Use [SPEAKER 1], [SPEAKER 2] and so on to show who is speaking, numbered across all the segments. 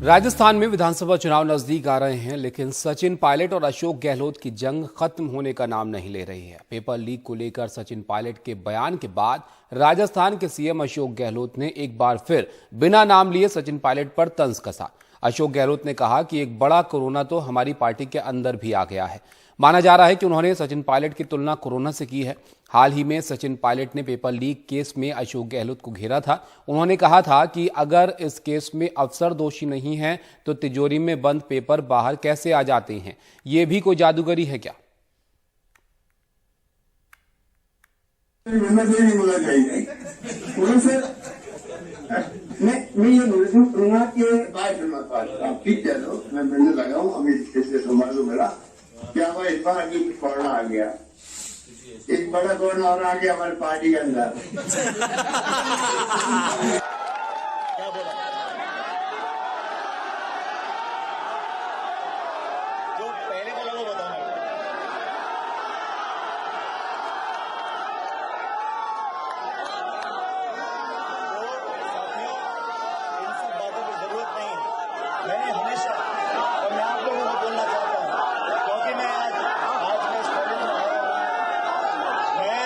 [SPEAKER 1] राजस्थान में विधानसभा चुनाव नजदीक आ रहे हैं, लेकिन सचिन पायलट और अशोक गहलोत की जंग खत्म होने का नाम नहीं ले रही है। पेपर लीक को लेकर सचिन पायलट के बयान के बाद राजस्थान के सीएम अशोक गहलोत ने एक बार फिर बिना नाम लिए सचिन पायलट पर तंज कसा। अशोक गहलोत ने कहा कि एक बड़ा कोरोना तो हमारी पार्टी के अंदर भी आ गया है। माना जा रहा है कि उन्होंने सचिन पायलट की तुलना कोरोना से की है। हाल ही में सचिन पायलट ने पेपर लीक केस में अशोक गहलोत को घेरा था। उन्होंने कहा था कि अगर इस केस में अफसर दोषी नहीं है तो तिजोरी में बंद पेपर बाहर कैसे आ जाते हैं? ये भी कोई जादूगरी है क्या?
[SPEAKER 2] मैं ये बोलूंगा कि ठीक है तो मैं मिलने लगा हूँ अभी इससे संभालो मेरा क्या हुआ। इस बार अभी कोरोना आ गया, एक बड़ा कोरोना और आ गया हमारी पार्टी के अंदर।
[SPEAKER 3] जो पहले वाला वो बताना। इन सब बातों की जरूरत नहीं है। मैंने हमेशा और मैं आप लोगों को बोलना चाहता हूँ, क्योंकि मैं आज मैं इस कॉलेज में आया हूँ। मैं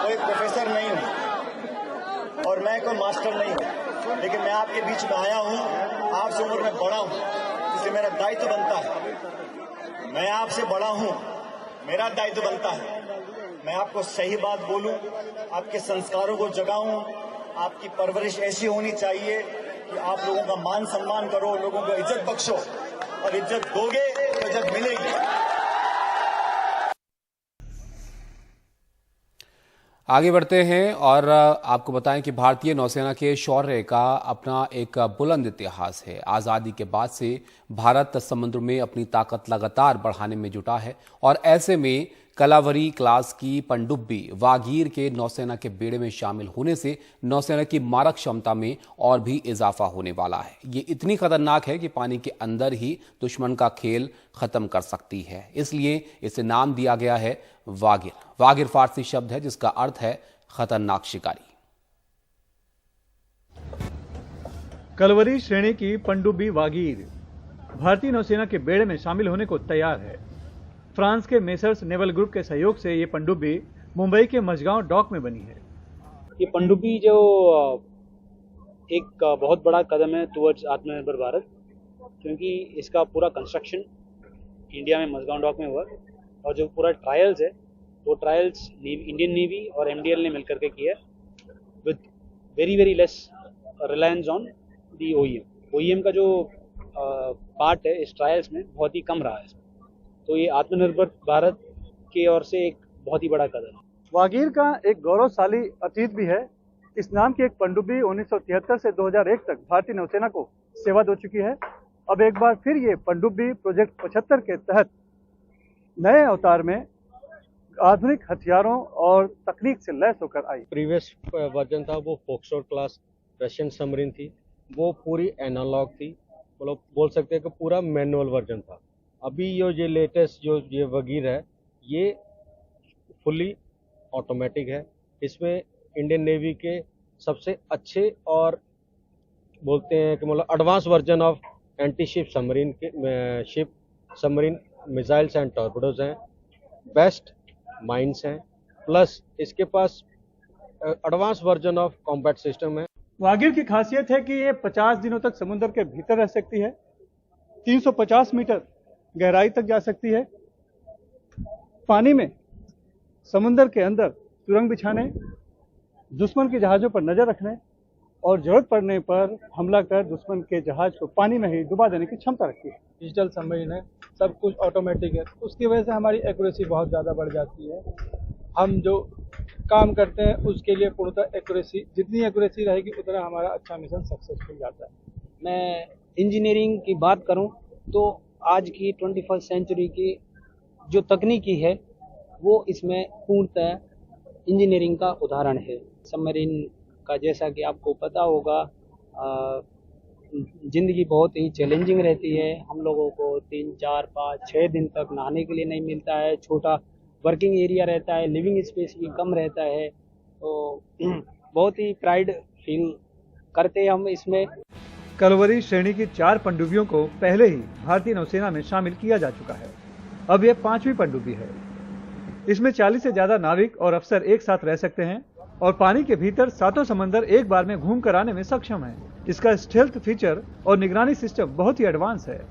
[SPEAKER 3] कोई प्रोफेसर नहीं हूँ और मैं कोई मास्टर नहीं हूँ, लेकिन मैं आपके बीच में आया हूँ। आपसे उम्र में बड़ा हूँ, इसलिए मेरा दायित्व बनता है। मैं आपसे बड़ा हूँ, मेरा दायित्व बनता है मैं आपको सही बात बोलूं, आपके संस्कारों को जगाऊं। आपकी परवरिश ऐसी होनी चाहिए कि आप लोगों का मान सम्मान करो, लोगों को इज्जत बख्शो, और इज्जत दोगे तो इज्जत मिलेगी।
[SPEAKER 1] आगे बढ़ते हैं और आपको बताएं कि भारतीय नौसेना के शौर्य का अपना एक बुलंद इतिहास है। आज़ादी के बाद से भारत समुद्र में अपनी ताकत लगातार बढ़ाने में जुटा है और ऐसे में कलावरी क्लास की पनडुब्बी वागीर के नौसेना के बेड़े में शामिल होने से नौसेना की मारक क्षमता में और भी इजाफा होने वाला है। ये इतनी खतरनाक है कि पानी के अंदर ही दुश्मन का खेल खत्म कर सकती है। इसलिए इसे नाम दिया गया है वागीर। वागीर फारसी शब्द है जिसका अर्थ है खतरनाक शिकारी।
[SPEAKER 4] कलवरी श्रेणी की पनडुब्बी वागीर भारतीय नौसेना के बेड़े में शामिल होने को तैयार है। फ्रांस के मेसर्स नेवल ग्रुप के सहयोग से ये पनडुब्बी मुंबई के मझगांव डॉक में बनी है।
[SPEAKER 5] ये पनडुब्बी जो एक बहुत बड़ा कदम है टुवर्ड्स आत्मनिर्भर भारत, क्योंकि इसका पूरा कंस्ट्रक्शन इंडिया में मझगांव डॉक में हुआ और जो पूरा ट्रायल्स है वो ट्रायल्स इंडियन नेवी और एमडीएल ने मिलकर के किया with very less reliance on the OEM का जो पार्ट है इस ट्रायल्स में बहुत ही कम रहा है। तो ये आत्मनिर्भर भारत की ओर से एक बहुत ही बड़ा कदम है।
[SPEAKER 4] वागीर का एक गौरवशाली अतीत भी है। इस नाम की एक पनडुब्बी 1973 से 2001 तक भारतीय नौसेना को सेवा दे चुकी है। अब एक बार फिर ये पनडुब्बी प्रोजेक्ट 75 के तहत नए अवतार में आधुनिक हथियारों और तकनीक से लैस होकर आई।
[SPEAKER 6] प्रीवियस वर्जन था वो फोक्सट्रोट क्लास रशियन सबमरीन थी, वो पूरी एनालॉग थी, मतलब बोल सकते हैं कि पूरा मैनुअल वर्जन था। अभी ये लेटेस्ट जो ये वागीर है ये फुली ऑटोमेटिक है। इसमें इंडियन नेवी के सबसे अच्छे और बोलते हैं कि मतलब advance version of anti ship submarine missiles and torpedoes हैं, बेस्ट माइंस हैं, प्लस इसके पास advance version of combat system है।
[SPEAKER 4] वागीर की खासियत है कि ये 50 दिनों तक समुद्र के भीतर रह सकती है, 350 मीटर गहराई तक जा सकती है, पानी में समुद्र के अंदर सुरंग बिछाने, दुश्मन के जहाज़ों पर नजर रखने और जरूरत पड़ने पर हमला कर दुश्मन के जहाज को पानी में ही डुबा देने की क्षमता रखती है।
[SPEAKER 7] डिजिटल सबमरीन है, सब कुछ ऑटोमेटिक है, उसकी वजह से हमारी एक्यूरेसी बहुत ज़्यादा बढ़ जाती है। हम जो काम करते हैं उसके लिए पूर्णतः एक्यूरेसी, जितनी एक्यूरेसी रहेगी उतना हमारा अच्छा मिशन सक्सेसफुल जाता है।
[SPEAKER 5] मैं इंजीनियरिंग की बात करूं तो आज की 21st सेंचुरी की जो तकनीकी है वो इसमें पूर्णतः इंजीनियरिंग का उदाहरण है। सबमरीन का जैसा कि आपको पता होगा ज़िंदगी बहुत ही चैलेंजिंग रहती है। हम लोगों को 3, 4, 5, 6 दिन तक नहाने के लिए नहीं मिलता है, छोटा वर्किंग एरिया रहता है, लिविंग स्पेस भी कम रहता है, तो बहुत ही प्राइड फील करते हैं हम इसमें।
[SPEAKER 4] कलवरी श्रेणी की 4 पनडुब्बियों को पहले ही भारतीय नौसेना में शामिल किया जा चुका है। अब यह 5वीं पनडुब्बी है। इसमें 40 से ज्यादा नाविक और अफसर एक साथ रह सकते हैं और पानी के भीतर 7 समंदर एक बार में घूम कर आने में सक्षम है। इसका स्टेल्थ फीचर और निगरानी सिस्टम बहुत ही एडवांस है।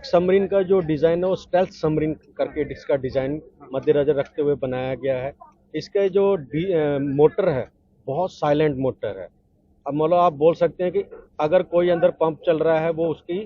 [SPEAKER 6] सबमरीन का जो डिजाइन है वो स्टेल्थ सबमरीन करके इसका डिजाइन मद्देनजर रखते हुए बनाया गया है। इसका जो मोटर है बहुत साइलेंट मोटर है। अब मतलब आप बोल सकते हैं कि अगर कोई अंदर पंप चल रहा है वो उसकी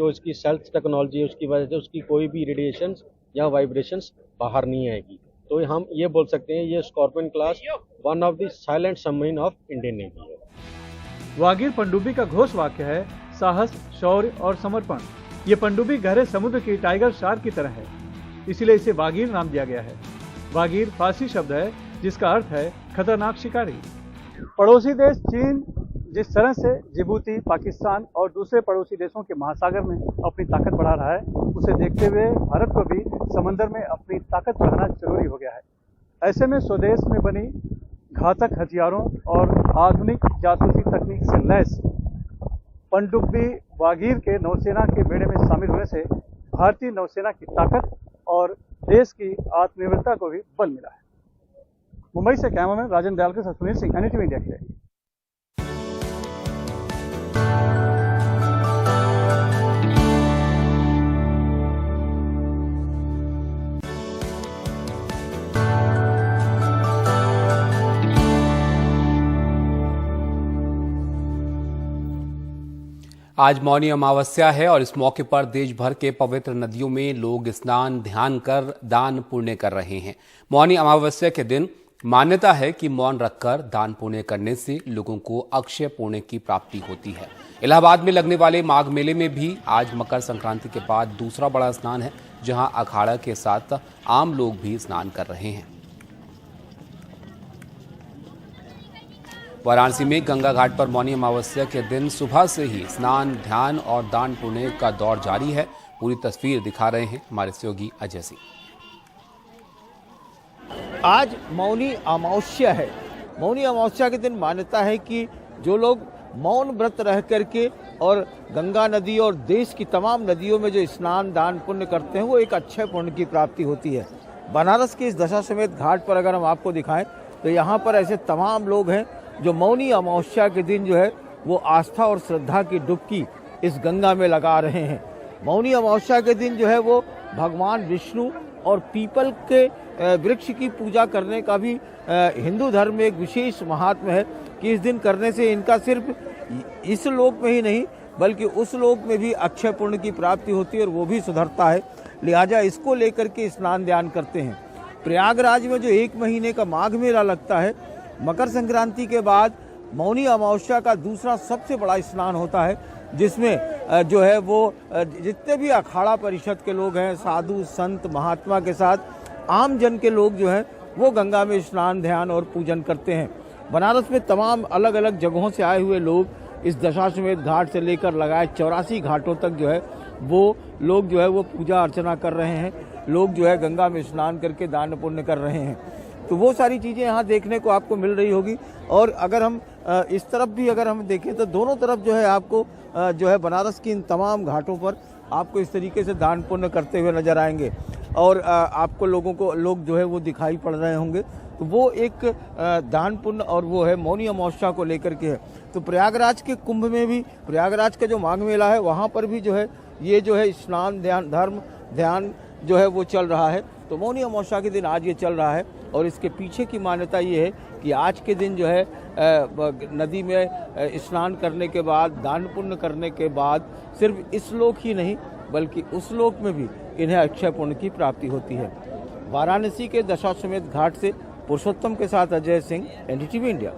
[SPEAKER 6] इसकी सेल्फ टेक्नोलॉजी है उसकी वजह से उसकी कोई भी रेडिएशंस या वाइब्रेशंस बाहर नहीं आएगी। तो हम ये बोल सकते हैं ये scorpion class one of the silent submarine of Indian navy है।
[SPEAKER 4] वागीर पनडुब्बी का घोष वाक्य है साहस, शौर्य और समर्पण। ये पनडुब्बी गहरे समुद्र की टाइगर शार्क की तरह है, इसीलिए इसे वागीर नाम दिया गया है। वागीर फारसी शब्द है जिसका अर्थ है खतरनाक शिकारी। पड़ोसी देश चीन जिस तरह से जिबूती, पाकिस्तान और दूसरे पड़ोसी देशों के महासागर में अपनी ताकत बढ़ा रहा है, उसे देखते हुए भारत को भी समंदर में अपनी ताकत बढ़ाना जरूरी हो गया है। ऐसे में स्वदेश में बनी घातक हथियारों और आधुनिक जासूसी तकनीक से लैस पनडुब्बी वागीर के नौसेना के बेड़े में शामिल होने से भारतीय नौसेना की ताकत और देश की आत्मनिर्भरता को भी बल मिला है। मुंबई से कैमरामैन राजन दयाल के साथ सुनील सिंह, NDTV इंडिया के लिए।
[SPEAKER 1] आज मौनी अमावस्या है और इस मौके पर देश भर के पवित्र नदियों में लोग स्नान, ध्यान कर दान पुण्य कर रहे हैं। मौनी अमावस्या के दिन मान्यता है कि मौन रखकर दान पुण्य करने से लोगों को अक्षय पुण्य की प्राप्ति होती है। इलाहाबाद में लगने वाले माघ मेले में भी आज मकर संक्रांति के बाद दूसरा बड़ा स्नान है, जहां अखाड़ा के साथ आम लोग भी स्नान कर रहे हैं। वाराणसी में गंगा घाट पर मौनी अमावस्या के दिन सुबह से ही स्नान, ध्यान और दान पुण्य का दौर जारी है। पूरी तस्वीर दिखा रहे हैं हमारे सहयोगी अजय सिंह।
[SPEAKER 8] आज मौनी अमावस्या है। मौनी अमावस्या के दिन मान्यता है कि जो लोग मौन व्रत रह करके और गंगा नदी और देश की तमाम नदियों में जो स्नान, दान, पुण्य करते हैं वो एक अक्षय पुण्य की प्राप्ति होती है। बनारस के इस दशाश्वमेध घाट पर अगर हम आपको दिखाएं तो यहाँ पर ऐसे तमाम लोग हैं जो मौनी अमावस्या के दिन जो है वो आस्था और श्रद्धा की डुबकी इस गंगा में लगा रहे हैं। मौनी अमावस्या के दिन जो है वो भगवान विष्णु और पीपल के वृक्ष की पूजा करने का भी हिंदू धर्म में एक विशेष महात्म्य है कि इस दिन करने से इनका सिर्फ इस लोक में ही नहीं बल्कि उस लोक में भी अक्षय पुण्य की प्राप्ति होती है और वो भी सुधरता है। लिहाजा इसको लेकर के स्नान ध्यान करते हैं। प्रयागराज में जो 1 महीने का माघ मेला लगता है, मकर संक्रांति के बाद मौनी अमावस्या का दूसरा सबसे बड़ा स्नान होता है, जिसमें जो है वो जितने भी अखाड़ा परिषद के लोग हैं, साधु संत महात्मा के साथ आम जन के लोग जो हैं वो गंगा में स्नान, ध्यान और पूजन करते हैं। बनारस में तमाम अलग अलग जगहों से आए हुए लोग इस दशाश्वमेध घाट से लेकर लगाए 84 घाटों तक जो है वो लोग जो है वो पूजा अर्चना कर रहे हैं। लोग जो है गंगा में स्नान करके दान पुण्य कर रहे हैं। तो वो सारी चीज़ें यहाँ देखने को आपको मिल रही होगी। और अगर हम इस तरफ भी अगर हम देखें तो दोनों तरफ जो है आपको जो है बनारस की इन तमाम घाटों पर आपको इस तरीके से दान पुण्य करते हुए नजर आएंगे और आपको लोग जो है वो दिखाई पड़ रहे होंगे। तो वो एक दान पुण्य और वो है मौनी अमावस्या को लेकर के है। तो प्रयागराज के कुंभ में भी, प्रयागराज का जो माघ मेला है वहाँ पर भी जो है ये जो है स्नान, ध्यान जो है वो चल रहा है। तो मौनी अमावस्या के दिन आज ये चल रहा है और इसके पीछे की मान्यता ये है कि आज के दिन जो है नदी में स्नान करने के बाद, दान पुण्य करने के बाद सिर्फ इस लोक ही नहीं बल्कि उस लोक में भी इन्हें अक्षय पुण्य की प्राप्ति होती है। वाराणसी के दशाश्वमेध घाट से पुरुषोत्तम के साथ अजय सिंह, NDTV इंडिया।